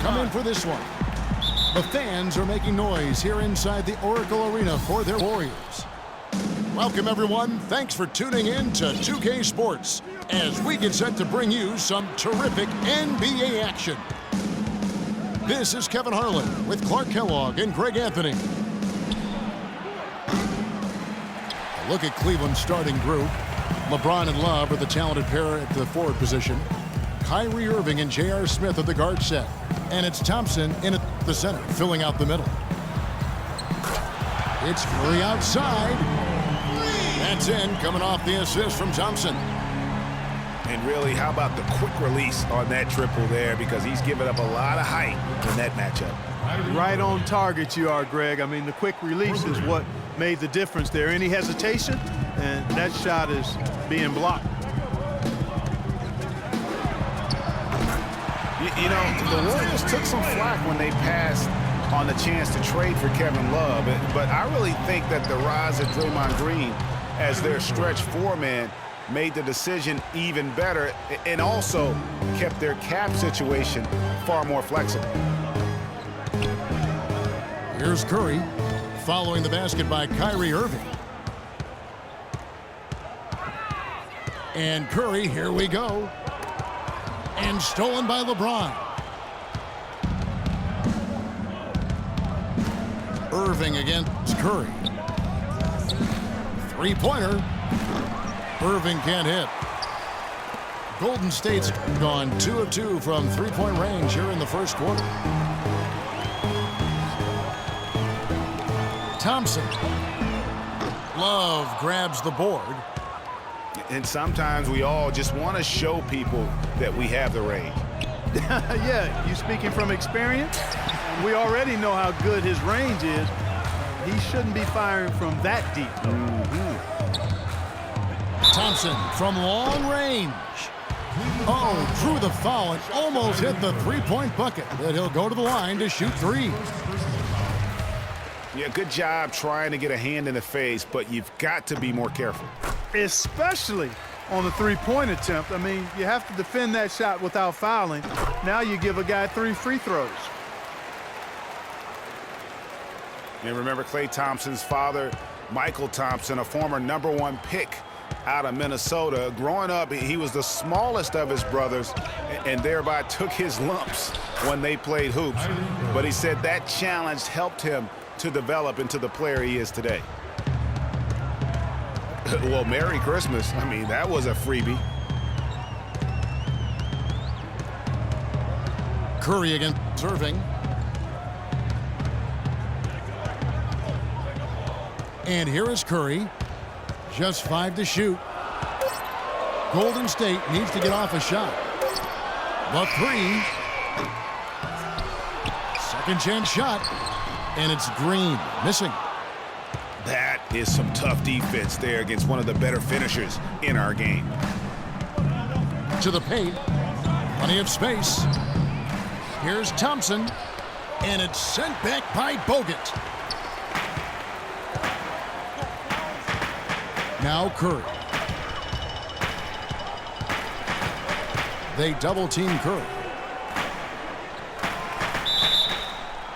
come in for this one. The fans are making noise here inside the Oracle Arena for their Warriors. Welcome, everyone. Thanks for tuning in to 2K Sports as we get set to bring you some terrific NBA action. This is Kevin Harlan with Clark Kellogg and Greg Anthony. A look at Cleveland's starting group. LeBron and Love are the talented pair at the forward position. Kyrie Irving and J.R. Smith at the guard set. And it's Thompson in at the center, filling out the middle. It's Curry outside. That's in, coming off the assist from Thompson. And really, how about the quick release on that triple there, because he's given up a lot of height in that matchup. Right on target you are, Greg. I mean, the quick release is what made the difference there. Any hesitation, and that shot is being blocked. You know, the Warriors took some flack when they passed on the chance to trade for Kevin Love, but I really think that the rise of Draymond Green as their stretch four-man made the decision even better and also kept their cap situation far more flexible. Here's Curry, following the basket by Kyrie Irving. And Curry, here we go. And stolen by LeBron. Irving against Curry. Three-pointer. Irving can't hit. Golden State's gone 2 of 2 from three-point range here in the first quarter. Thompson. Love grabs the board. And sometimes we all just want to show people that we have the range. Yeah, you speaking from experience? We already know how good his range is. He shouldn't be firing from that deep. Thompson from long range. Oh, drew the foul and almost hit the three-point bucket. But he'll go to the line to shoot three. Yeah, good job trying to get a hand in the face, but you've got to be more careful. Especially on the three-point attempt. I mean, you have to defend that shot without fouling. Now you give a guy 3 free throws. And remember Klay Thompson's father, Michael Thompson, a former #1 pick out of Minnesota. Growing up, he was the smallest of his brothers and thereby took his lumps when they played hoops. But he said that challenge helped him to develop into the player he is today. Well, Merry Christmas. I mean, that was a freebie. Curry against Irving. And here is Curry. Just 5 to shoot. Golden State needs to get off a shot. The three. Second chance shot. And it's Green, missing. That is some tough defense there against one of the better finishers in our game. To the paint. Plenty of space. Here's Thompson. And it's sent back by Bogut. Now Curry. They double-team Curry.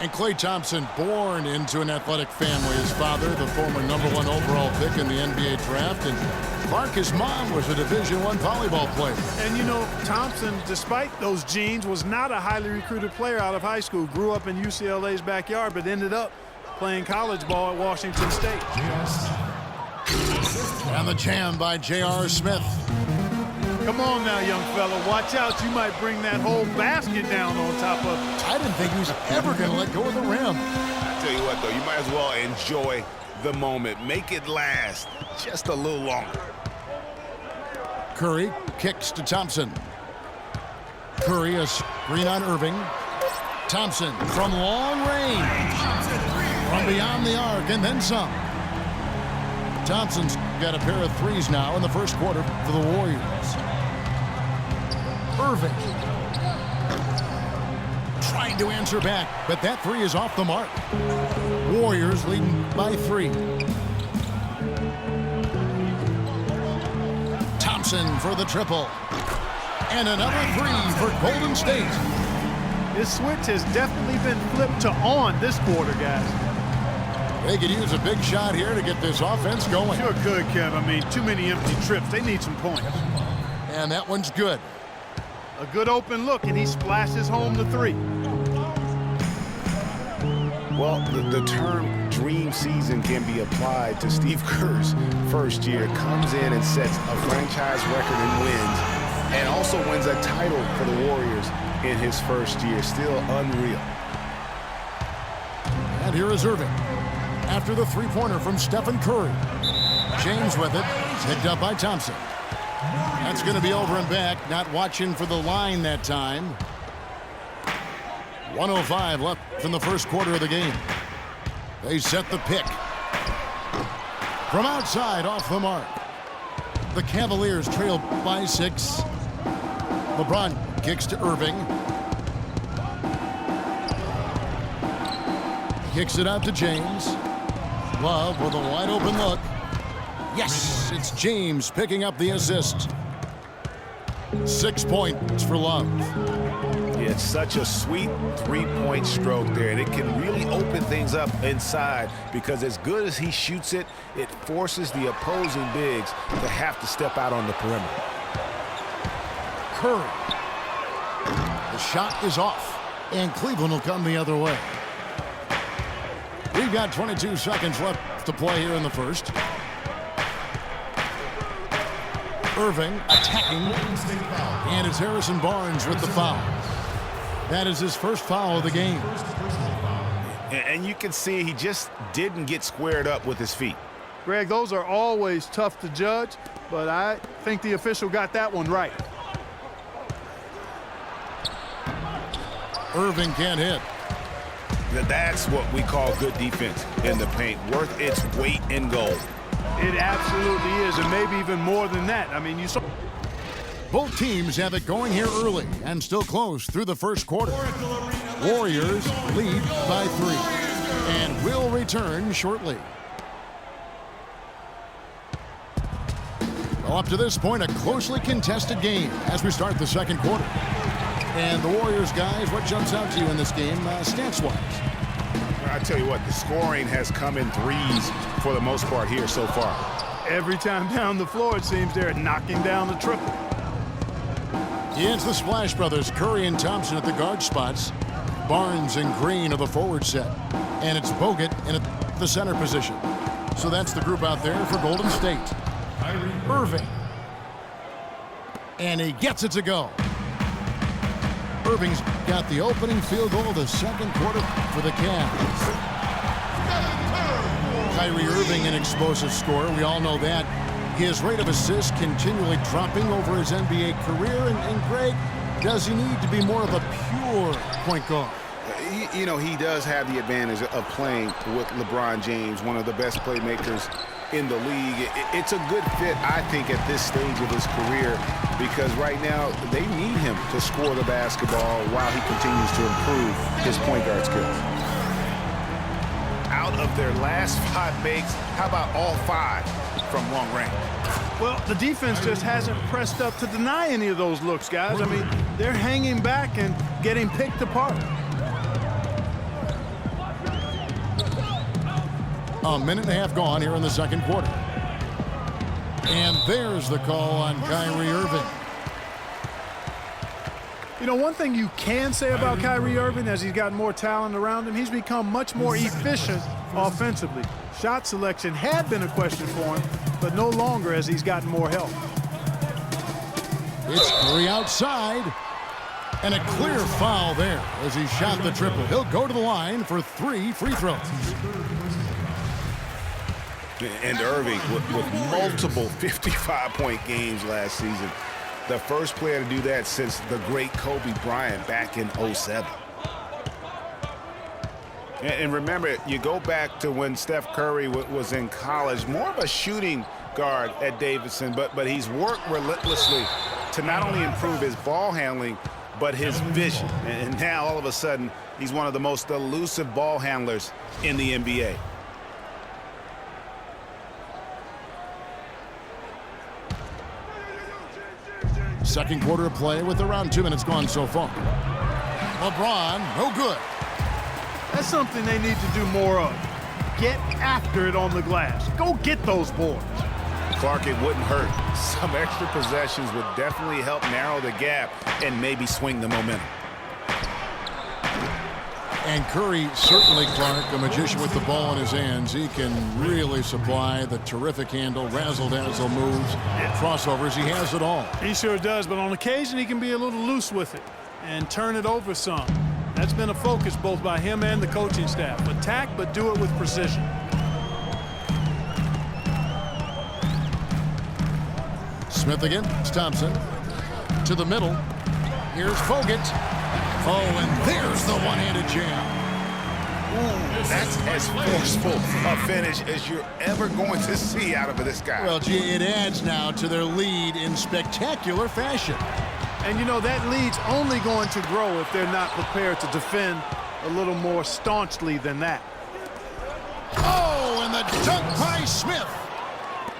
And Klay Thompson, born into an athletic family. His father, the former #1 overall pick in the NBA draft. And Clark, his mom, was a Division I volleyball player. And, you know, Thompson, despite those genes, was not a highly recruited player out of high school. Grew up in UCLA's backyard, but ended up playing college ball at Washington State. And the jam by J.R. Smith. Come on now, young fella. Watch out. You might bring that whole basket down on top of it. I didn't think he was ever going to let go of the rim. I tell you what, though, you might as well enjoy the moment. Make it last just a little longer. Curry kicks to Thompson. Curry a screen on Irving. Thompson from long range. From beyond the arc and then some. Thompson's got a pair of threes now in the first quarter for the Warriors. Irving trying to answer back, but that three is off the mark. Warriors leading by 3. Thompson for the triple. And another 3 for Golden State. This switch has definitely been flipped to on this quarter, guys. They could use a big shot here to get this offense going. Sure could, Kev. I mean, too many empty trips. They need some points. And that one's good. A good open look, and he splashes home the three. Well, the term dream season can be applied to Steve Kerr's first year. Comes in and sets a franchise record in wins, and also wins a title for the Warriors in his first year. Still unreal. And here is Irving. After the three-pointer from Stephen Curry. James with it, picked up by Thompson. That's going to be over and back, not watching for the line that time. 1:05 left in the first quarter of the game. They set the pick. From outside, off the mark. The Cavaliers trail by 6. LeBron kicks to Irving. Kicks it out to James. Love with a wide open look. Yes, it's James picking up the assist. 6 points for Love. Yeah, it's such a sweet three-point stroke there, and it can really open things up inside because as good as he shoots it, it forces the opposing bigs to have to step out on the perimeter. Curry. The shot is off, and Cleveland will come the other way. We've got 22 seconds left to play here in the first. Irving attacking, and it's Harrison Barnes with the foul. That is his first foul of the game. And you can see he just didn't get squared up with his feet. Greg, those are always tough to judge, but I think the official got that one right. Irving can't hit. That's what we call good defense in the paint, worth its weight in gold. It absolutely is, and maybe even more than that. I mean, you saw. Both teams have it going here early and still close through the first quarter. Warriors lead by 3 and will return shortly. Well, up to this point, a closely contested game as we start the second quarter. And the Warriors, guys, what jumps out to you in this game stats-wise? I tell you what, the scoring has come in threes for the most part here so far. Every time down the floor, it seems they're knocking down the triple. It's the Splash Brothers, Curry and Thompson at the guard spots. Barnes and Green are the forward set. And it's Bogut in the center position. So that's the group out there for Golden State. Irving. And he gets it to go. Irving's got the opening field goal of the second quarter for the Cavs. Kyrie Irving, an explosive scorer. We all know that. His rate of assists continually dropping over his NBA career. And Greg, does he need to be more of a pure point guard? You know, he does have the advantage of playing with LeBron James, one of the best playmakers in the league. It's a good fit, I think, at this stage of his career because right now they need him to score the basketball while he continues to improve his point guard skills. Out of their last 5 makes, how about all 5 from long range? Well, the defense just hasn't pressed up to deny any of those looks, guys. I mean, they're hanging back and getting picked apart. A minute and a half gone here in the second quarter. And there's the call on Kyrie Irving. You know, one thing you can say about Kyrie Irving as he's got more talent around him, he's become much more efficient offensively. Shot selection had been a question for him, but no longer as he's gotten more help. It's Curry outside. And a clear foul there as he shot the triple. He'll go to the line for 3 free throws. And Irving with multiple 55-point games last season. The first player to do that since the great Kobe Bryant back in '07. And remember, you go back to when Steph Curry was in college, more of a shooting guard at Davidson, but he's worked relentlessly to not only improve his ball handling, but his vision. And now, all of a sudden, he's one of the most elusive ball handlers in the NBA. Second quarter of play with around 2 minutes gone so far. LeBron, no good. That's something they need to do more of. Get after it on the glass. Go get those boards. Clark, it wouldn't hurt. Some extra possessions would definitely help narrow the gap and maybe swing the momentum. And Curry, certainly, Clark, a magician with the ball in his hands. He can really supply the terrific handle, razzle-dazzle moves, crossovers. He has it all. He sure does, but on occasion he can be a little loose with it and turn it over some. That's been a focus both by him and the coaching staff. Attack, but do it with precision. Smith again. It's Thompson. To the middle. Here's Fogut. Oh, and there's the one-handed jam. Ooh, that's as forceful a finish as you're ever going to see out of this guy. Well, gee, it adds now to their lead in spectacular fashion. And, you know, that lead's only going to grow if they're not prepared to defend a little more staunchly than that. Oh, and the dunk by Smith.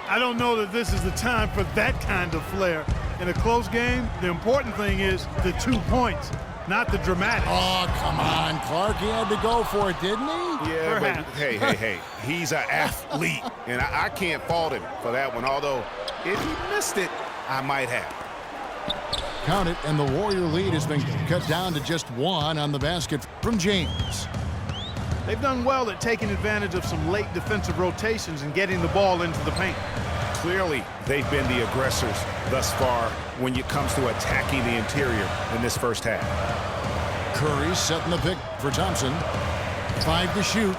I don't know that this is the time for that kind of flair. In a close game, the important thing is the 2 points, not the dramatic. Oh, come on, Clark. He had to go for it, didn't he? Yeah, but hey, he's an athlete, and I can't fault him for that one, although if he missed it, I might have. Count it, and the Warrior lead has been cut down to just 1 on the basket from James. They've done well at taking advantage of some late defensive rotations and getting the ball into the paint. Clearly, they've been the aggressors thus far when it comes to attacking the interior in this first half. Curry setting the pick for Thompson. 5 to shoot.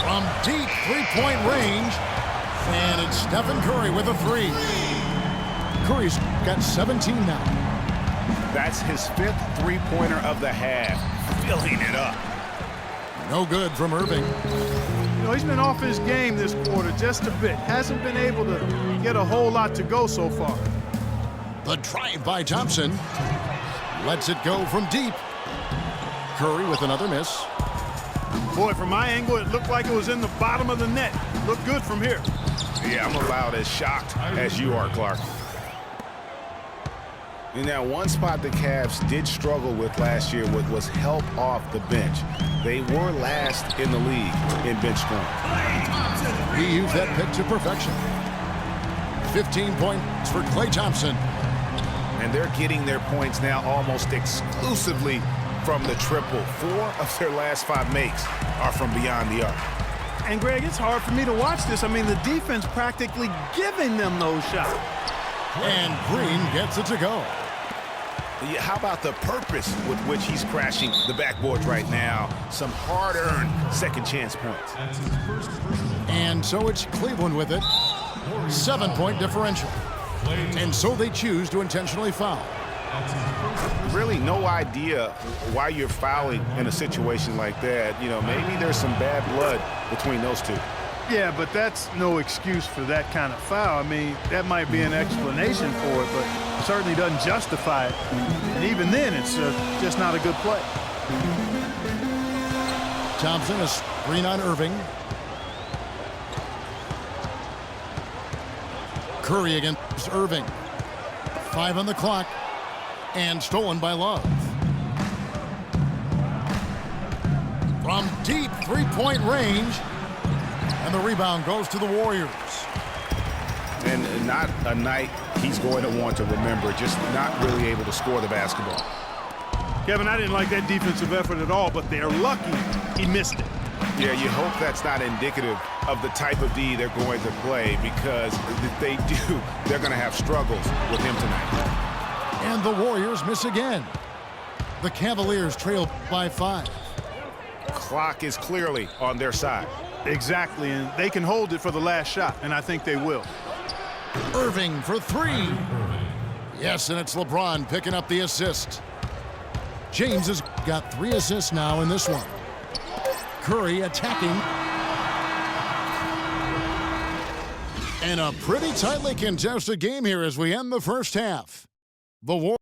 From deep three-point range. And it's Stephen Curry with a 3. Curry's got 17 now. That's his 5th three-pointer of the half, filling it up. No good from Irving. You know, he's been off his game this quarter just a bit. Hasn't been able to get a whole lot to go so far. The drive by Thompson. Lets it go from deep. Curry with another miss. Boy, from my angle, it looked like it was in the bottom of the net. Looked good from here. Yeah, I'm about as shocked as you are, Clark. And now, one spot the Cavs did struggle with last year was help off the bench. They were last in the league in bench scoring. He used that pick to perfection. 15 points for Klay Thompson. And they're getting their points now almost exclusively from the triple. 4 of their last 5 makes are from beyond the arc. And, Greg, it's hard for me to watch this. I mean, the defense practically giving them those shots. And Green gets it to go. Yeah, how about the purpose with which he's crashing the backboards right now? Some hard-earned second-chance points. And so it's Cleveland with it. 7-point differential. And so they choose to intentionally foul. Really no idea why you're fouling in a situation like that. You know, maybe there's some bad blood between those two. Yeah, but that's no excuse for that kind of foul. I mean, that might be an explanation for it, but it certainly doesn't justify it. And even then, it's just not a good play. Thompson, a screen on Irving. Curry against Irving. 5 on the clock. And stolen by Love. From deep three-point range. And the rebound goes to the Warriors. And not a night he's going to want to remember, just not really able to score the basketball. Kevin, I didn't like that defensive effort at all, but they're lucky he missed it. Yeah, you hope that's not indicative of the type of D they're going to play, because if they do, they're going to have struggles with him tonight. And the Warriors miss again. The Cavaliers trail by 5. Clock is clearly on their side. Exactly, and they can hold it for the last shot, and I think they will. Irving for 3. Yes, and it's LeBron picking up the assist. James has got 3 assists now in this one. Curry attacking. And a pretty tightly contested game here as we end the first half. The Warriors